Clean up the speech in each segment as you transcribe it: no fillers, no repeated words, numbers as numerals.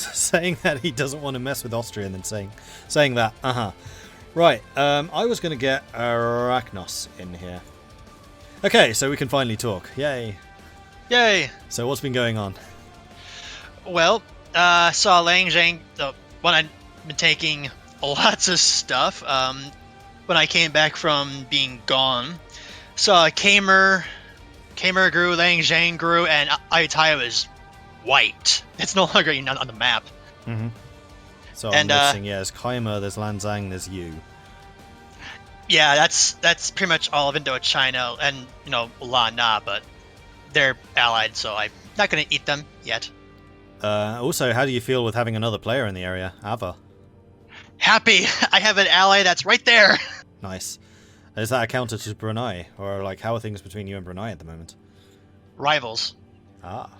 saying that he doesn't want to mess with Austria and then saying that. Right, I was going to get Arachnos in here. Okay, so we can finally talk. Yay. Yay! So what's been going on? Well, saw Lang Zhang, when I've been taking lots of stuff, when I came back from being gone, saw Kamer grew, Lang Zhang grew, and Ayutthaya was wiped. It's no longer even on the map. Mm-hmm. So I'm noticing, there's Kaimer, there's Lanzang, there's you. Yeah, that's pretty much all of Indochina and, La Na, but they're allied, so I'm not going to eat them yet. Also, how do you feel with having another player in the area, Ava? Happy! I have an ally that's right there! Nice. Is that a counter to Brunei? Or, how are things between you and Brunei at the moment? Rivals. Ah.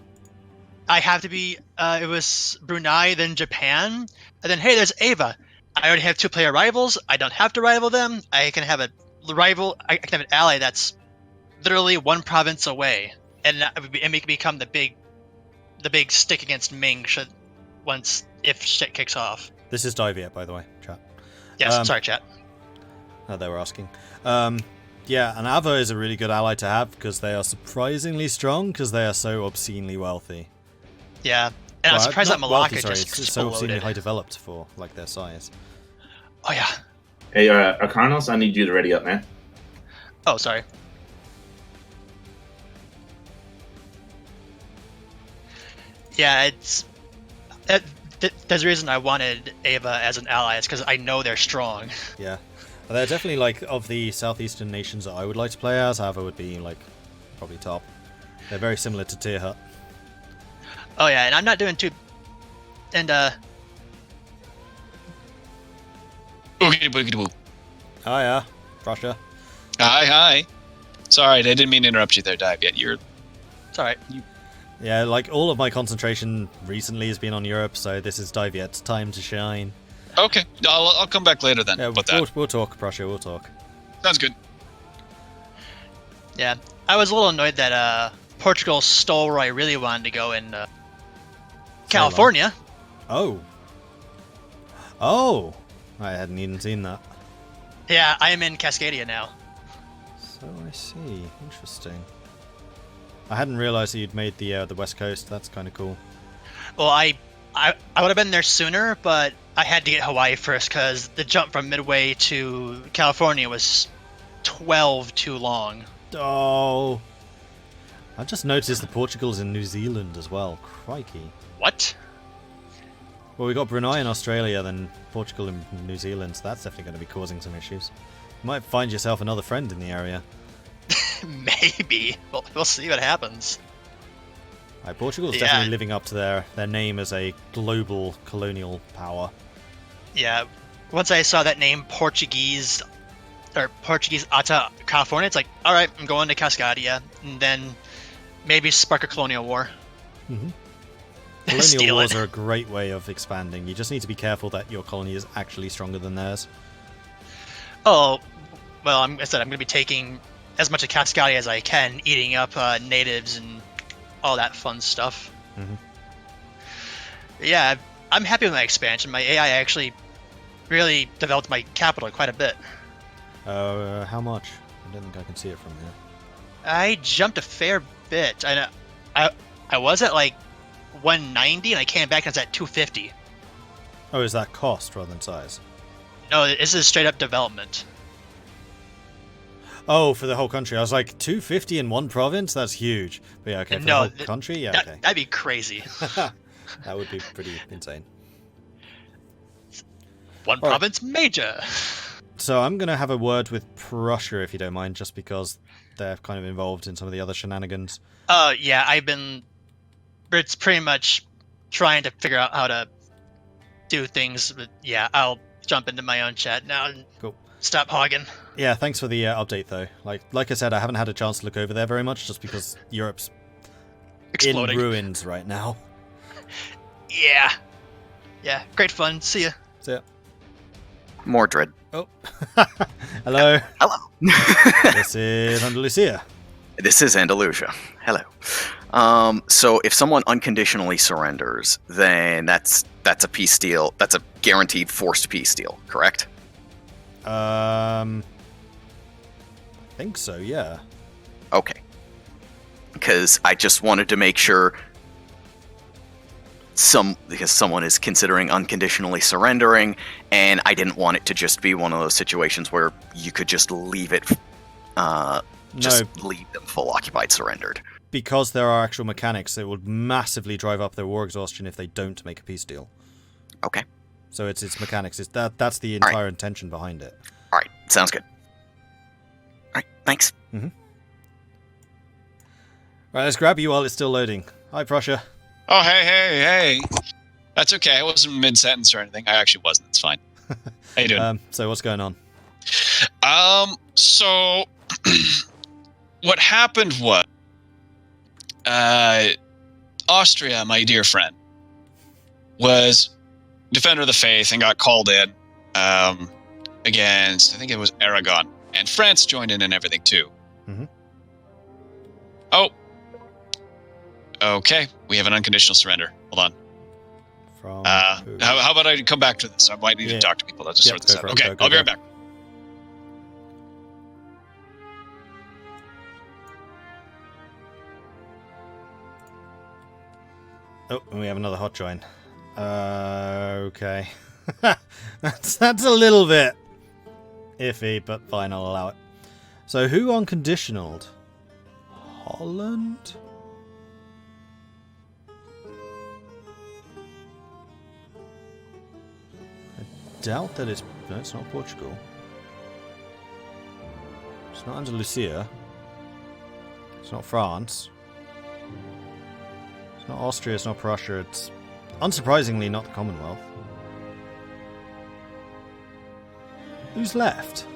I have to be, it was Brunei, then Japan, and then, hey, there's Ava. I already have 2-player rivals. I don't have to rival them. I can have a rival. I can have an ally that's literally 1 province away, and we can become the big stick against Ming if shit kicks off. This is Diviet, by the way, chat. Yes, sorry, chat. Oh, they were asking. Yeah, and Ava is a really good ally to have because they are surprisingly strong because they are so obscenely wealthy. Yeah. And I'm surprised that Malacca just it's exploded. so obscenely high developed for their size. Oh yeah. Hey, Carlos, I need you to ready up, man. Oh, sorry. Yeah, there's a reason I wanted Ava as an ally. It's because I know they're strong. Yeah, they're definitely of the southeastern nations that I would like to play as. Ava would be probably top. They're very similar to Tirhut. Oh yeah, and I'm not doing too. And Boogity boogity boo. Oh yeah, Russia. Hi. Sorry, I didn't mean to interrupt you there, Dive. Yet you're. It's alright. Yeah, all of my concentration recently has been on Europe, so this is Diviet's time to shine. Okay, I'll come back later then. Yeah, we'll talk, Prussia. We'll talk. Sounds good. Yeah, I was a little annoyed that Portugal stole where I really wanted to go in California. Oh, I hadn't even seen that. Yeah, I am in Cascadia now. So I see. Interesting. I hadn't realized that you'd made the West Coast. That's kind of cool. Well, I would have been there sooner, but I had to get Hawaii first because the jump from Midway to California was 12 too long. Oh, I just noticed that Portugal's in New Zealand as well. Crikey. What? Well, we got Brunei in Australia, then Portugal and New Zealand, so that's definitely going to be causing some issues. You might find yourself another friend in the area. Maybe. We'll see what happens. Portugal's definitely living up to their name as a global colonial power. Yeah. Once I saw that name, Portuguese Ata California, it's like, alright, I'm going to Cascadia, and then maybe spark a colonial war. Mm-hmm. Colonial wars are a great way of expanding. You just need to be careful that your colony is actually stronger than theirs. Oh, well, I'm going to be taking as much of Cascadia as I can, eating up natives and all that fun stuff. Mm-hmm. Yeah, I'm happy with my expansion. My AI actually really developed my capital quite a bit. How much? I don't think I can see it from here. I jumped a fair bit. I was at 190 and I came back and I was at 250. Oh, is that cost rather than size? No, this is straight up development. Oh, for the whole country. I was like, 250 in one province? That's huge. But yeah, okay, for the whole country? Yeah, okay. That'd be crazy. That would be pretty insane. One province major. So I'm going to have a word with Prussia, if you don't mind, just because they're kind of involved in some of the other shenanigans. Yeah, it's pretty much trying to figure out how to do things, but yeah, I'll jump into my own chat now and stop hogging. Yeah, thanks for the update, though. Like I said, I haven't had a chance to look over there very much, just because Europe's exploding. In ruins right now. Yeah, great fun. See ya. See ya. Mordred. Oh. Hello. Hello. This is Andalusia. This is Andalusia. Hello. So if someone unconditionally surrenders, then that's a peace deal. That's a guaranteed forced peace deal, correct? I think so, yeah. Okay. Because I just wanted to make sure because someone is considering unconditionally surrendering, and I didn't want it to just be one of those situations where you could just leave it, leave them full occupied surrendered. Because there are actual mechanics, it would massively drive up their war exhaustion if they don't make a peace deal. Okay. So it's mechanics. That's the entire intention behind it. All right, sounds good. All right, thanks. Mm-hmm. Right, let's grab you while it's still loading. Hi, Prussia. Oh, hey. That's okay. I wasn't mid-sentence or anything. I actually wasn't. It's fine. How you doing? So what's going on? So what happened was Austria, my dear friend, was defender of the faith and got called in against, I think it was Aragon, and France joined in and everything too. Mm-hmm. Oh, okay. We have an unconditional surrender. Hold on. From how about I come back to this? I might need to talk to people. Let's just sort this out. Okay, I'll be right back. Oh, and we have another hot join. Okay. that's a little bit iffy, but fine, I'll allow it. So who unconditionaled? Holland? I doubt that it's... No, it's not Portugal. It's not Andalusia. It's not France. It's not Austria, it's not Prussia, it's unsurprisingly not the Commonwealth. Who's left?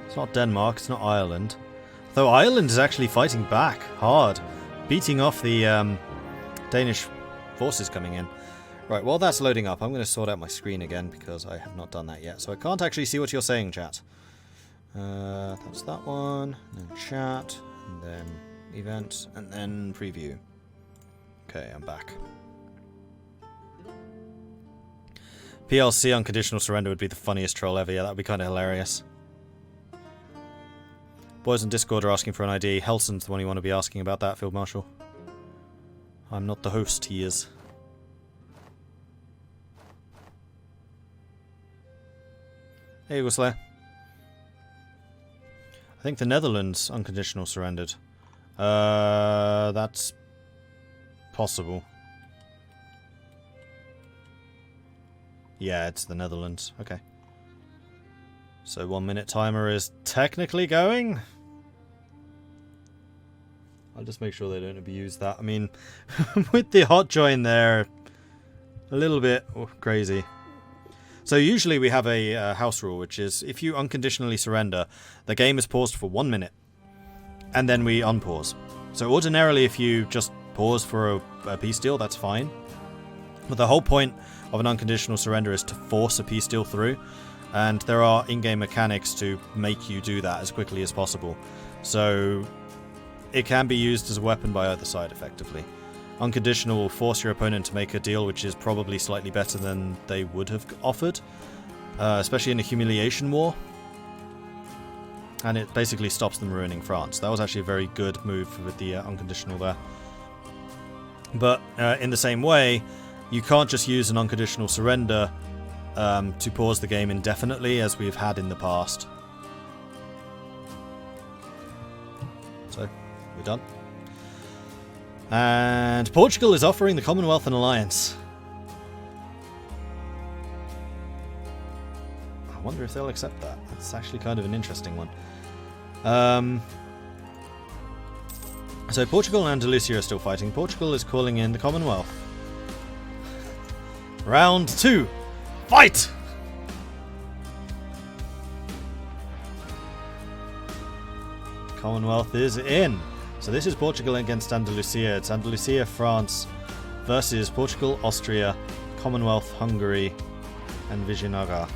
It's not Denmark, it's not Ireland. Though Ireland is actually fighting back hard, beating off the Danish forces coming in. Right, while that's loading up, I'm going to sort out my screen again because I have not done that yet. So I can't actually see what you're saying, chat. That's that one, and then chat, and then event, and then preview. Okay, I'm back. PLC unconditional surrender would be the funniest troll ever. Yeah, that would be kind of hilarious. Boys on Discord are asking for an ID. Helson's the one you want to be asking about that, Field Marshal. I'm not the host, he is. Hey, Eagle Slayer. I think the Netherlands unconditional surrendered. That's possible. Yeah, it's the Netherlands. Okay. So 1 minute timer is technically going. I'll just make sure they don't abuse that. I mean, with the hot join there, a little bit crazy. So usually we have a house rule, which is if you unconditionally surrender, the game is paused for 1 minute, and then we unpause. So ordinarily, if you just pause for a peace deal, that's fine. But the whole point of an unconditional surrender is to force a peace deal through, and there are in-game mechanics to make you do that as quickly as possible. So it can be used as a weapon by either side, effectively. Unconditional will force your opponent to make a deal which is probably slightly better than they would have offered, especially in a humiliation war. And it basically stops them ruining France. That was actually a very good move with the unconditional there. But in the same way, you can't just use an unconditional surrender to pause the game indefinitely, as we've had in the past. So, we're done. And Portugal is offering the Commonwealth an alliance. I wonder if they'll accept that. That's actually kind of an interesting one. So Portugal and Andalusia are still fighting. Portugal is calling in the Commonwealth. Round 2. Fight! Commonwealth is in. So this is Portugal against Andalusia. It's Andalusia, France versus Portugal, Austria, Commonwealth, Hungary, and Vijayanagara.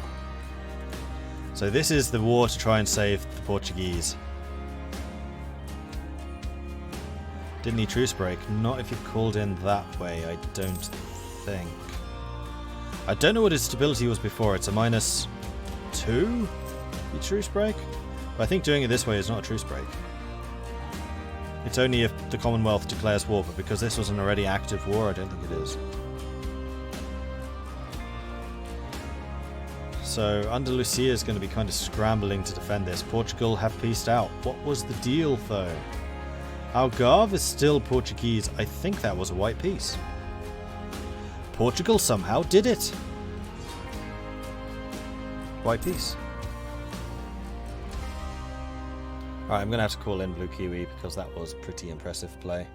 So this is the war to try and save the Portuguese. Didn't need truce break. Not if you've called in that way, I don't think. I don't know what his stability was before. It's a -2 the truce break? But I think doing it this way is not a truce break. It's only if the Commonwealth declares war, but because this was an already active war, I don't think it is. So Andalusia is going to be kind of scrambling to defend this. Portugal have peaced out. What was the deal, though? Algarve is still Portuguese. I think that was a white peace. Portugal somehow did it. White peace. Alright, I'm going to have to call in Blue Kiwi because that was pretty impressive play.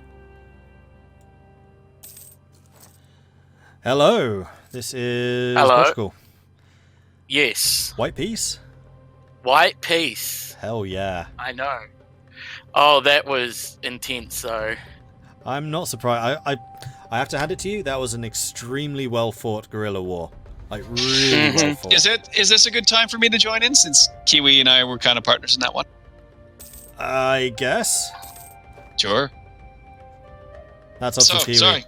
Hello, this is Portugal. Yes. White peace? White peace. Hell yeah. I know. Oh, that was intense though. I'm not surprised. I have to hand it to you. That was an extremely well fought guerrilla war. Like really well fought. Is this a good time for me to join in since Kiwi and I were kind of partners in that one? I guess. Sure. That's up to Kiwi. Sorry.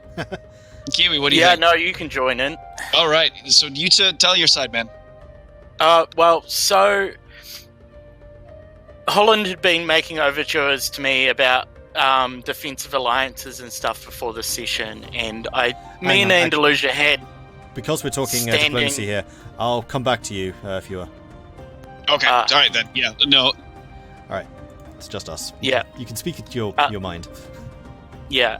Kiwi, what do you think? Yeah, no, you can join in. All right. So you tell your side, man. Well, so Holland had been making overtures to me about defensive alliances and stuff before the session, and me and Andalusia had. Because we're talking diplomacy here, I'll come back to you if you are. Okay. All right then. Yeah. No. All right. It's just us. Yeah. You can speak at your mind. Yeah.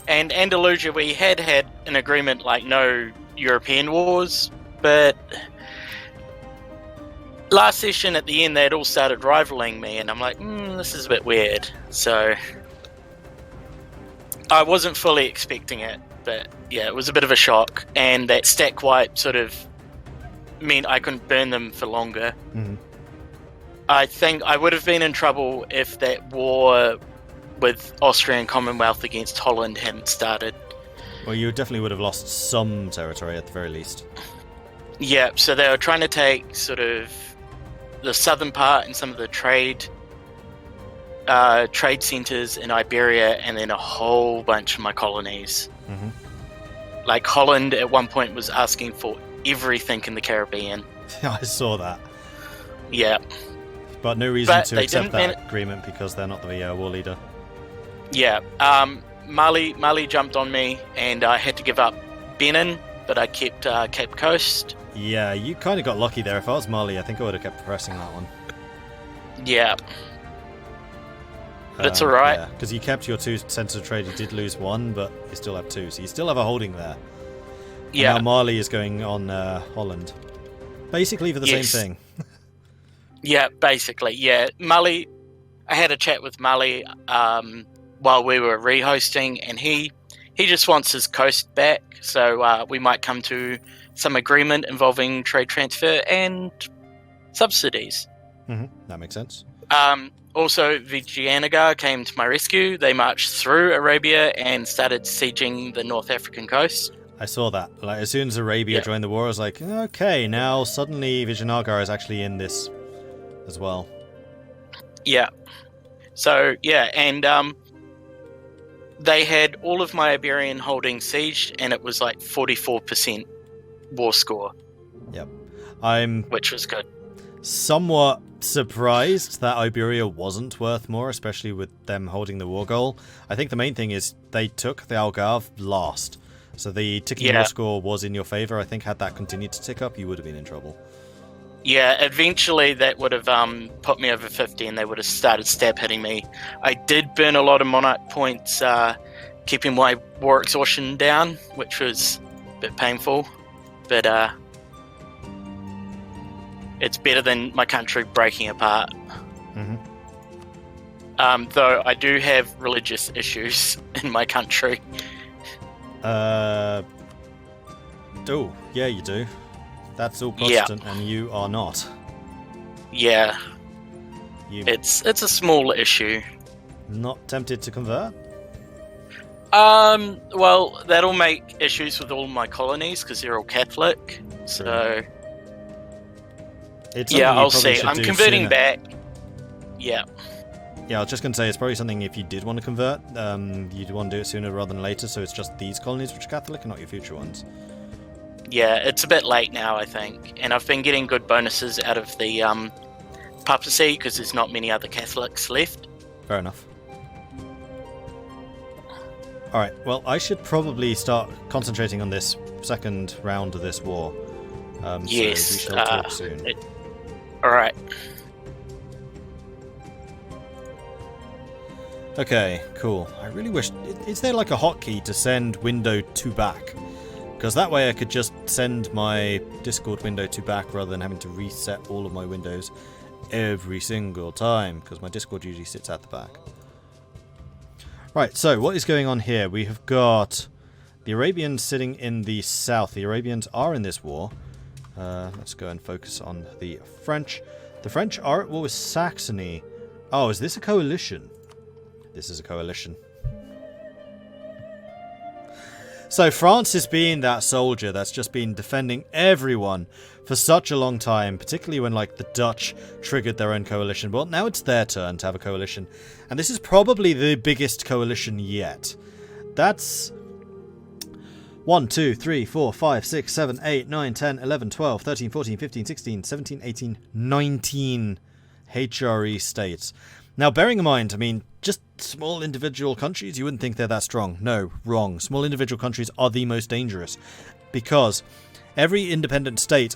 And Andalusia, we had an agreement like no European wars, but last session at the end they'd all started rivaling me, and I'm like, this is a bit weird. So I wasn't fully expecting it, but yeah, it was a bit of a shock, and that stack wipe sort of meant I couldn't burn them for longer. Mm-hmm. I think I would have been in trouble if that war with Austrian Commonwealth against Holland hadn't started. Well, you definitely would have lost some territory at the very least. Yeah, so they were trying to take sort of the southern part and some of the trade centers in Iberia, and then a whole bunch of my colonies. Mm-hmm. Like Holland at one point was asking for everything in the Caribbean. I saw that. Yeah. But no reason to accept that agreement because they're not the war leader. Yeah. Mali jumped on me, and I had to give up Benin, but I kept Cape Coast. Yeah, you kind of got lucky there. If I was Mali, I think I would have kept pressing that one. Yeah. But it's alright. Yeah, because you kept your 2 centers of trade. You did lose 1, but you still have 2. So you still have a holding there. And yeah. now Mali is going on Holland. Basically for the same thing. Yeah, basically. Yeah. Mali, I had a chat with Mali while we were rehosting, and he just wants his coast back. So we might come to some agreement involving trade transfer and subsidies. Mm-hmm. That makes sense. Also, Vijayanagara came to my rescue. They marched through Arabia and started sieging the North African coast. I saw that. Like, as soon as Arabia joined the war, I was like, okay, now suddenly Vijayanagara is actually in this as well. Yeah. So, yeah, and they had all of my Iberian holdings sieged, and it was like 44% war score. Yep. Which was good. Somewhat surprised that Iberia wasn't worth more, especially with them holding the war goal. I think the main thing is they took the Algarve last. So the ticking war score was in your favor. I think had that continued to tick up, you would have been in trouble. Yeah, eventually that would have put me over 50 and they would have started stab hitting me. I did burn a lot of monarch points, keeping my war exhaustion down, which was a bit painful. But it's better than my country breaking apart. Mm-hmm. Though I do have religious issues in my country. Oh, yeah, you do. That's all Protestant, and you are not. Yeah. It's a small issue. Not tempted to convert? Well, that'll make issues with all my colonies because they're all Catholic. So, It's yeah, something you I'll probably see. should I'm do converting sooner. back. Yeah. Yeah, I was just going to say, it's probably something if you did want to convert, you'd want to do it sooner rather than later, so it's just these colonies which are Catholic and not your future ones. Yeah, it's a bit late now, I think. And I've been getting good bonuses out of the papacy because there's not many other Catholics left. Fair enough. Alright, well, I should probably start concentrating on this second round of this war. Yes, So we shall talk soon. Alright. Okay, cool. I really wish... Is there like a hotkey to send window to back? Because that way I could just send my Discord window to back rather than having to reset all of my windows every single time, because my Discord usually sits at the back. Right, so what is going on here? We have got the Arabians sitting in the south. The Arabians are in this war. Let's go and focus on the French. The French are at war with Saxony. Oh, is this a coalition? This is a coalition. So France has been that soldier that's just been defending everyone for such a long time, particularly when like the Dutch triggered their own coalition. Well, now it's their turn to have a coalition. And this is probably the biggest coalition yet. That's 1, 2, 3, 4, 5, 6, 7, 8, 9, 10, 11, 12, 13, 14, 15, 16, 17, 18, 19 HRE states. Now, bearing in mind, I mean, just small individual countries, you wouldn't think they're that strong. No, wrong. Small individual countries are the most dangerous because every independent state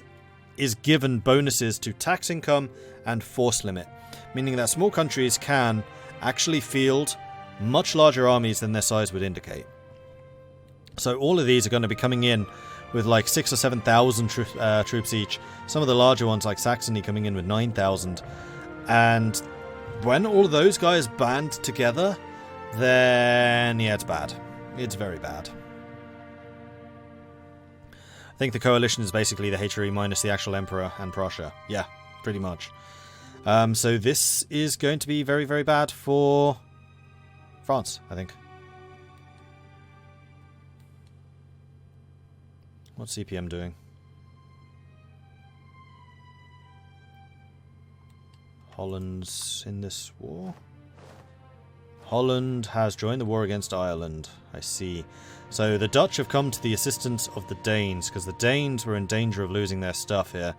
is given bonuses to tax income and force limit, meaning that small countries can actually field much larger armies than their size would indicate. So all of these are going to be coming in with like 6,000 or 7,000 troops each. Some of the larger ones like Saxony coming in with 9,000. And when all of those guys band together, then yeah, it's bad. It's very bad. I think the coalition is basically the HRE minus the actual Emperor and Prussia. Yeah, pretty much. So this is going to be very, very bad for France, I think. What's CPM doing? Holland's in this war? Holland has joined the war against Ireland. I see. So the Dutch have come to the assistance of the Danes, because the Danes were in danger of losing their stuff here.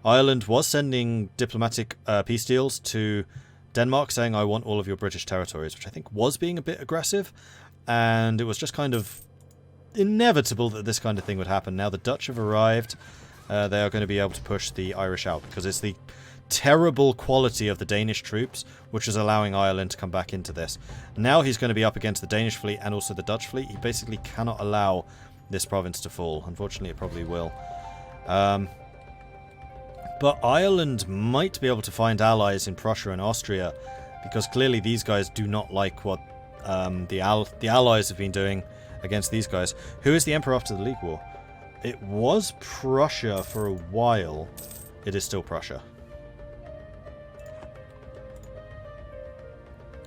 Ireland was sending diplomatic peace deals to Denmark, saying, I want all of your British territories, which I think was being a bit aggressive. And it was just kind of inevitable that this kind of thing would happen. Now the Dutch have arrived. They are going to be able to push the Irish out, because it's the terrible quality of the Danish troops which is allowing Ireland to come back into this. Now he's going to be up against the Danish fleet and also the Dutch fleet. He basically cannot allow this province to fall. Unfortunately, it probably will. But Ireland might be able to find allies in Prussia and Austria, because clearly these guys do not like what the allies have been doing against these guys. Who is the emperor after the League War? It was Prussia for a while. It is still Prussia.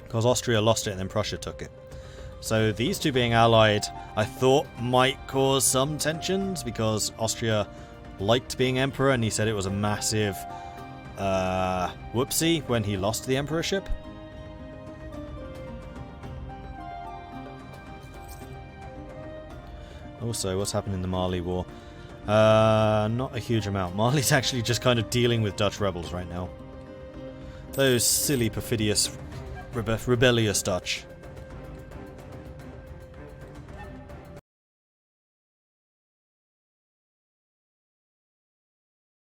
Because Austria lost it and then Prussia took it. So these two being allied, I thought might cause some tensions, because Austria liked being emperor and he said it was a massive whoopsie when he lost the emperorship. Also, what's happened in the Mali war? Not a huge amount. Mali's actually just kind of dealing with Dutch rebels right now. Those silly, perfidious, rebellious Dutch.